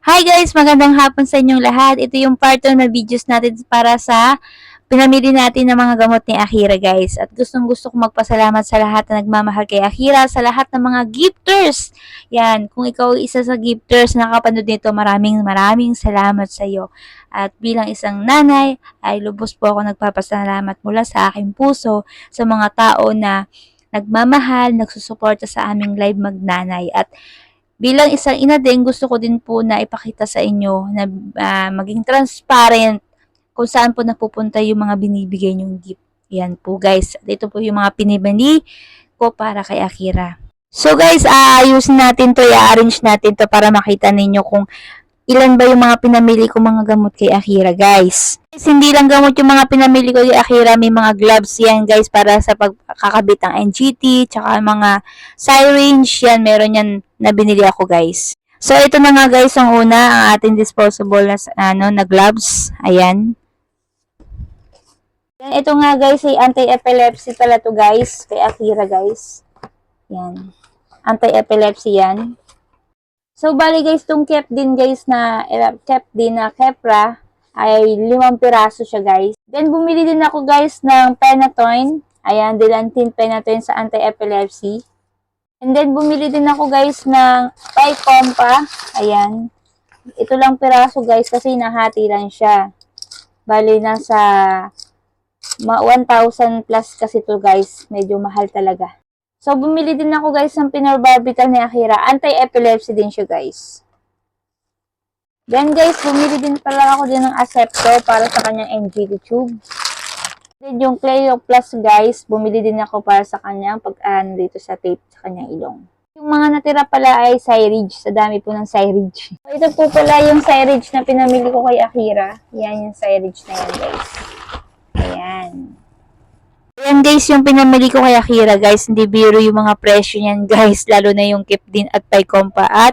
Hi guys! Magandang hapon sa inyong lahat. Ito yung part 2 na videos natin para sa pinamili natin ng mga gamot ni Akira guys. At gustong gusto ko magpasalamat sa lahat na nagmamahal kay Akira, sa lahat ng mga gifters. Yan, kung ikaw isa sa gifters na nakapanood nito, maraming salamat sa iyo. At bilang isang nanay, ay lubos po ako nagpapasalamat mula sa aking puso sa mga tao na nagmamahal, nagsusuporta sa aming live magnanay. At bilang isang ina din, gusto ko din po na ipakita sa inyo na maging transparent kung saan po napupunta yung mga binibigay niyong gift. Yan po guys. Ito po yung mga pinibili ko para kay Akira. So guys, aayusin natin to, i-arrange natin to para makita ninyo kung ilan ba yung mga pinamili ko mga gamot kay Akira, guys. Guys, hindi lang gamot yung mga pinamili ko kay Akira, may mga gloves yan, guys, para sa pagkakabit ng NGT, tsaka mga syringe, yan, meron yan na binili ako, guys. So, ito na nga, guys, ang una, ang ating disposable na gloves. Ayan. Then, ito nga, guys, ay anti-epilepsy pala to, guys, kay Akira, guys. Yan. Anti-epilepsy yan. So, bali guys, itong cap din na Kepra ay 5 piraso siya guys. Then, bumili din ako guys ng Phenytoin. Ayan, Dilantin Phenytoin sa anti-epilepsy. And then, bumili din ako guys ng Pycompa. Ayan. Ito lang piraso guys kasi nahati lang siya. Bali, nasa 1,000 plus kasi to guys. Medyo mahal talaga. So, bumili din ako guys ng Phenobarbital ni Akira. Anti-epilepsy din siya guys. Then guys, bumili din pala ako din ng Acepto para sa kanyang NGT tube. Then yung Cleo Plus guys, bumili din ako para sa kanyang dito sa tape sa kanyang ilong. Yung mga natira pala ay Cyrige. Sa dami po ng Cyrige. So, ito po pala yung Cyrige na pinamili ko kay Akira. Yan yung Cyrige na yan guys. Ayan. Ayan guys, yung pinamili ko kay Akira guys, hindi biro yung mga presyo niyan guys, lalo na yung Kipdin at Pycompa at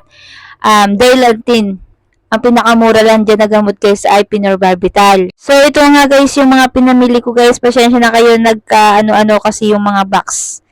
Dilantin. Ang pinakamura lang dyan na gamot guys ay Phenobarbital. So ito nga guys yung mga pinamili ko guys, pasensya na kayo nagka-ano-ano kasi yung mga box.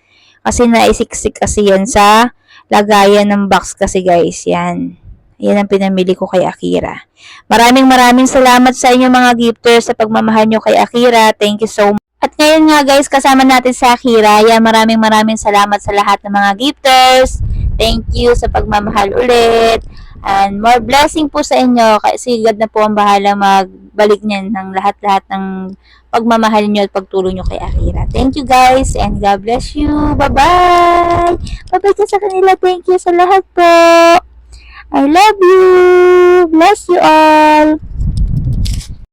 Kasi naisiksik kasi yan sa lagayan ng box kasi guys, yan. Yan ang pinamili ko kay Akira. Maraming salamat sa inyo mga gifters sa pagmamahal nyo kay Akira. Thank you so much. At ngayon nga guys, kasama natin sa Akira. Yan, maraming salamat sa lahat ng mga gifters. Thank you sa pagmamahal ulit. And more blessing po sa inyo. Kasi God na po ang bahala magbalik niyan ng lahat-lahat ng pagmamahal nyo at pagtulong nyo kay Akira. Thank you guys and God bless you. Bye-bye! Bye-bye ka sa kanila. Thank you sa lahat po. I love you. Bless you all.